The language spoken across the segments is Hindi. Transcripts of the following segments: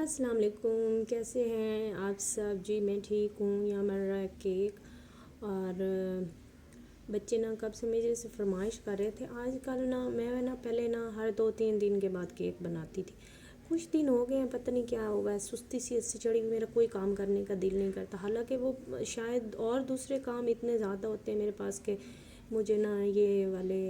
अस्सलाम वालेकुम, कैसे हैं आप सब। जी मैं ठीक हूँ। यहाँ बन रहा है केक और बच्चे ना कब से मेरे से फरमाइश कर रहे थे। आजकल ना मैं ना पहले ना हर 2-3 दिन के बाद केक बनाती थी। कुछ दिन हो गए हैं, पता नहीं क्या हो गया, सुस्ती सी ऐसी चढ़ी हुई, मेरा कोई काम करने का दिल नहीं करता। हालांकि वो शायद और दूसरे काम इतने ज़्यादा होते हैं मेरे पास के मुझे ना ये वाले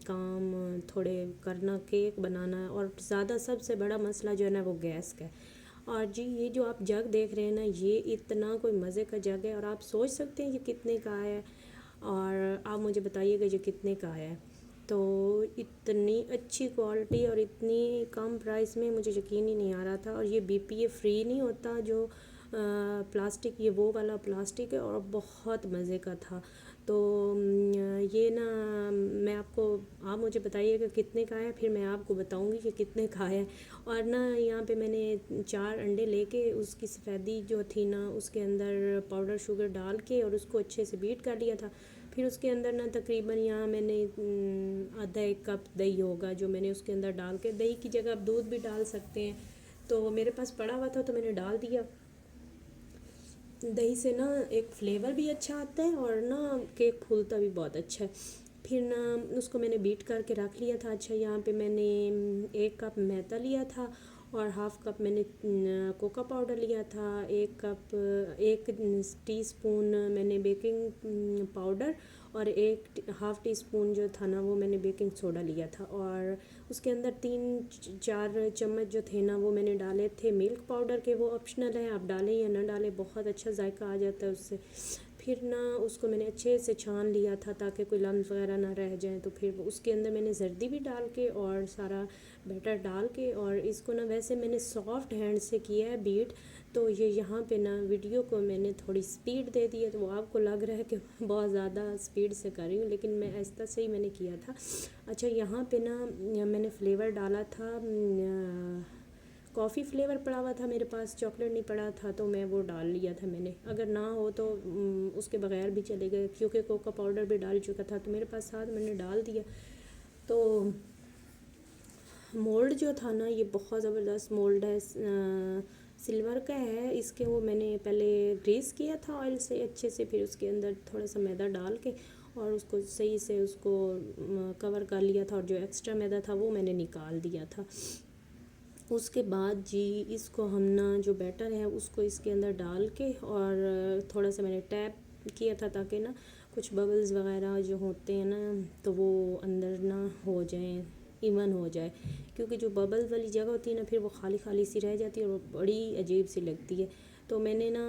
काम थोड़े करना, केक बनाना, और ज़्यादा सबसे बड़ा मसला जो है ना वो गैस का है। और जी ये जो आप जग देख रहे हैं ना, ये इतना कोई मज़े का जग है और आप सोच सकते हैं ये कितने का है। और आप मुझे बताइएगा ये कितने का है। तो इतनी अच्छी क्वालिटी और इतनी कम प्राइस में मुझे यकीन ही नहीं आ रहा था। और ये बीपीए फ्री नहीं होता जो प्लास्टिक, ये वो वाला प्लास्टिक है और बहुत मज़े का था। तो ये ना मैं आपको, आप मुझे बताइएगा कितने का है, फिर मैं आपको बताऊंगी कि कितने का है। और ना यहाँ पे मैंने 4 अंडे लेके उसकी सफ़ेदी जो थी ना उसके अंदर पाउडर शुगर डाल के और उसको अच्छे से बीट कर लिया था। फिर उसके अंदर ना तकरीबन यहाँ मैंने आधा 1 कप दही होगा जो मैंने उसके अंदर डाल के, दही की जगह आप दूध भी डाल सकते हैं, तो मेरे पास पड़ा हुआ था तो मैंने डाल दिया। दही से ना एक फ्लेवर भी अच्छा आता है और ना केक फूलता भी बहुत अच्छा है। फिर ना उसको मैंने बीट करके रख लिया था। अच्छा, यहाँ पे मैंने 1 कप मैदा लिया था और हाफ़ कप मैंने कोका पाउडर लिया था। 1 टीस्पून मैंने बेकिंग पाउडर और हाफ़ टी स्पून जो था ना वो मैंने बेकिंग सोडा लिया था। और उसके अंदर 3-4 चम्मच जो थे ना वो मैंने डाले थे मिल्क पाउडर के। वो ऑप्शनल है, आप डालें या ना डालें, बहुत अच्छा जायका आ जाता है उससे। फिर ना उसको मैंने अच्छे से छान लिया था ताकि कोई लम्स वगैरह ना रह जाए। तो फिर उसके अंदर मैंने जर्दी भी डाल के और सारा बैटर डाल के, और इसको ना वैसे मैंने सॉफ्ट हैंड से किया है बीट। तो ये यहाँ पे ना वीडियो को मैंने थोड़ी स्पीड दे दी है, तो वो आपको लग रहा है कि बहुत ज़्यादा स्पीड से कर रही हूँ, लेकिन मैं ऐसा से ही मैंने किया था। अच्छा, यहाँ पे ना मैंने फ्लेवर डाला था, कॉफ़ी फ्लेवर पड़ा हुआ था मेरे पास, चॉकलेट नहीं पड़ा था तो मैं वो डाल लिया था मैंने। अगर ना हो तो उसके बगैर भी चले गए, क्योंकि कोका पाउडर भी डाल चुका था तो मेरे पास साथ मैंने डाल दिया। तो मोल्ड जो था ना ये बहुत ज़बरदस्त मोल्ड है, सिल्वर का है। इसके वो मैंने पहले ग्रीस किया था ऑयल से अच्छे से, फिर उसके अंदर थोड़ा सा मैदा डाल के और उसको सही से उसको कवर कर लिया था, और जो एक्स्ट्रा मैदा था वो मैंने निकाल दिया था। उसके बाद जी इसको हम ना जो बैटर है उसको इसके अंदर डाल के और थोड़ा सा मैंने टैप किया था ताकि ना कुछ बबल्स वगैरह जो होते हैं ना तो वो अंदर ना हो जाएं, इवन हो जाए। क्योंकि जो बबल्स वाली जगह होती है ना फिर वो खाली खाली सी रह जाती है और वो बड़ी अजीब सी लगती है। तो मैंने ना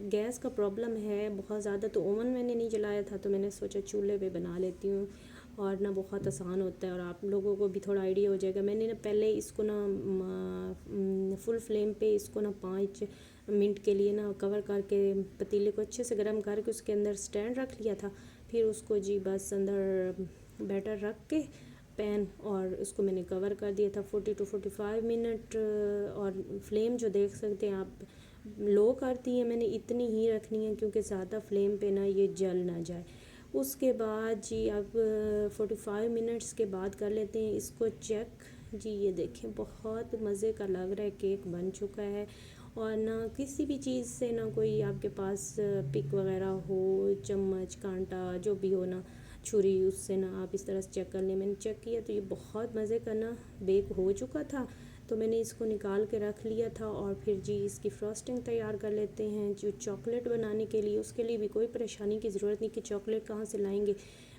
गैस का प्रॉब्लम है बहुत ज़्यादा, तो ओवन मैंने नहीं जलाया था तो मैंने सोचा चूल्हे पे बना लेती हूँ और ना बहुत आसान होता है और आप लोगों को भी थोड़ा आइडिया हो जाएगा। मैंने ना पहले इसको ना फुल फ्लेम पे इसको ना 5 मिनट के लिए ना कवर करके पतीले को अच्छे से गर्म करके उसके अंदर स्टैंड रख लिया था। फिर उसको जी बस अंदर बैटर रख के पैन और उसको मैंने कवर कर दिया था 40 to 45 मिनट। और फ्लेम जो देख सकते हैं आप लो करती है मैंने, इतनी ही रखनी है क्योंकि ज़्यादा फ्लेम पे ना ये जल ना जाए। उसके बाद जी अब 45 मिनट्स के बाद कर लेते हैं इसको चेक। जी ये देखें बहुत मज़े का लग रहा है, केक बन चुका है। और ना किसी भी चीज़ से ना कोई आपके पास पिक वगैरह हो, चम्मच कांटा जो भी हो ना, छुरी, उससे ना आप इस तरह से चेक कर लें। मैंने चेक किया तो ये बहुत मज़े का ना बेक हो चुका था। तो मैंने इसको निकाल के रख लिया था और फिर जी इसकी फ्रॉस्टिंग तैयार कर लेते हैं। जो चॉकलेट बनाने के लिए उसके लिए भी कोई परेशानी की ज़रूरत नहीं कि चॉकलेट कहाँ से लाएंगे।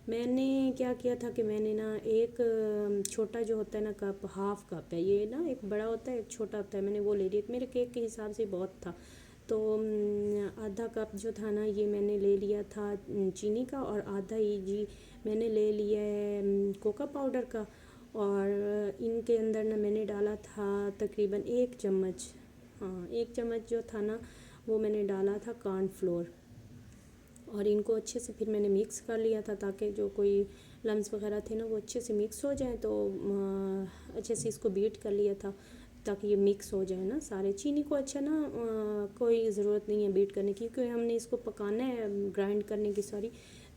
मैंने क्या किया था कि मैंने ना एक छोटा जो होता है ना कप, हाफ़ कप है ये ना, एक बड़ा होता है एक छोटा होता है, मैंने वो ले लिया। मेरे केक के हिसाब से बहुत था तो आधा कप जो था ना ये मैंने ले लिया था चीनी का, और आधा ही जी मैंने ले लिया है कोका पाउडर का। और इनके अंदर ना मैंने डाला था तकरीबन 1 चम्मच, हाँ 1 चम्मच जो था ना वो मैंने डाला था कॉर्नफ्लोर। और इनको अच्छे से फिर मैंने मिक्स कर लिया था ताकि जो कोई लम्स वगैरह थे ना वो अच्छे से मिक्स हो जाए। तो अच्छे से इसको बीट कर लिया था ताकि ये मिक्स हो जाए ना सारे। चीनी को अच्छा ना कोई ज़रूरत नहीं है बीट करने की क्योंकि हमने इसको पकाना है, ग्राइंड करने की सॉरी।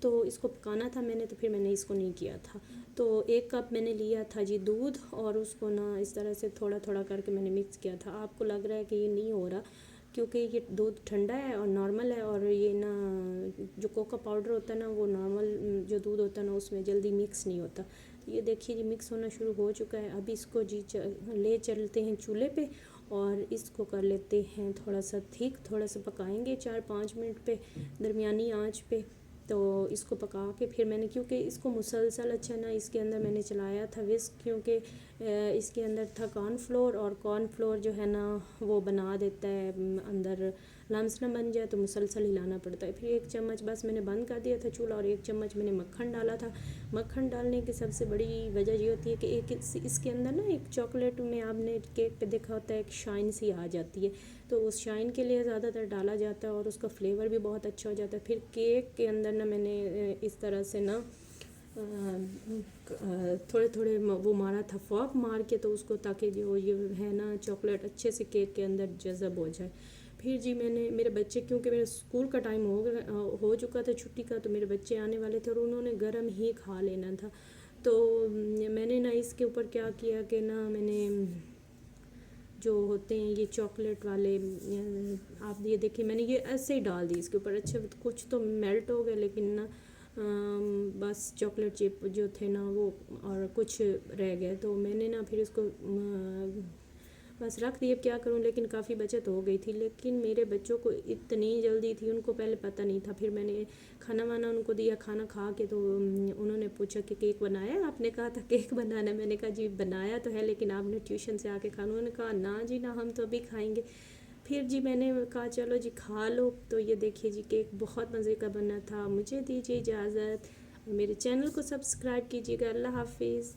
तो इसको पकाना था मैंने, तो फिर मैंने इसको नहीं किया था। तो 1 कप मैंने लिया था जी दूध, और उसको ना इस तरह से थोड़ा थोड़ा करके मैंने मिक्स किया था। आपको लग रहा है कि ये नहीं हो रहा, क्योंकि ये दूध ठंडा है और नॉर्मल है, और ये ना जो कोको पाउडर होता है ना, वो नॉर्मल जो दूध होता है ना उसमें जल्दी मिक्स नहीं होता। तो ये देखिए जी मिक्स होना शुरू हो चुका है। अभी इसको जी ले चलते हैं चूल्हे पे, और इसको कर लेते हैं थोड़ा सा थिक, थोड़ा सा पकाएंगे 4-5 मिनट पे दरमियानी आंच पे। तो इसको पका के फिर मैंने, क्योंकि इसको मुसलसल अच्छा ना इसके अंदर मैंने चलाया था विस्क, क्योंकि इसके अंदर था कॉर्नफ्लोर, और कॉर्नफ्लोर जो है ना वो बना देता है अंदर लम्स ना बन जाए, तो मुसलसल हिलाना पड़ता है। फिर 1 चम्मच बस मैंने बंद कर दिया था चूल्हा, और 1 चम्मच मैंने मक्खन डाला था। मक्खन डालने की सबसे बड़ी वजह ये होती है कि एक इसके अंदर ना एक चॉकलेट में आपने केक पे देखा होता है एक शाइन सी आ जाती है, तो उस शाइन के लिए ज़्यादातर डाला जाता है, और उसका फ्लेवर भी बहुत अच्छा हो जाता है। फिर केक के अंदर ना मैंने इस तरह से ना थोड़े थोड़े वो मारा था फॉक मार के, तो उसको ताकि जो ये है ना चॉकलेट अच्छे से केक के अंदर जज़ब हो जाए। फिर जी मैंने, मेरे बच्चे, क्योंकि मेरे स्कूल का टाइम हो चुका था छुट्टी का, तो मेरे बच्चे आने वाले थे और उन्होंने गर्म ही खा लेना था। तो मैंने ना इसके ऊपर क्या किया कि ना मैंने जो होते हैं ये चॉकलेट वाले, आप ये देखिए मैंने ये ऐसे ही डाल दी इसके ऊपर। अच्छे कुछ तो मेल्ट हो गए, लेकिन ना बस चॉकलेट चिप जो थे ना वो, और कुछ रह गए, तो मैंने ना फिर इसको बस रख दिए। क्या करूं, लेकिन काफ़ी बचत हो गई थी। लेकिन मेरे बच्चों को इतनी जल्दी थी, उनको पहले पता नहीं था। फिर मैंने खाना वाना उनको दिया, खाना खा के तो उन्होंने पूछा कि केक बनाया आपने? कहा था केक बनाना। मैंने कहा जी बनाया तो है, लेकिन आपने ट्यूशन से आके खाना। उन्होंने कहा ना जी ना, हम तो अभी खाएंगे। फिर जी मैंने कहा चलो जी खा लो। तो ये देखिए जी केक बहुत मज़े का बना था। मुझे दीजिए इजाज़त, मेरे चैनल को सब्सक्राइब कीजिएगा। अल्लाह हाफिज़।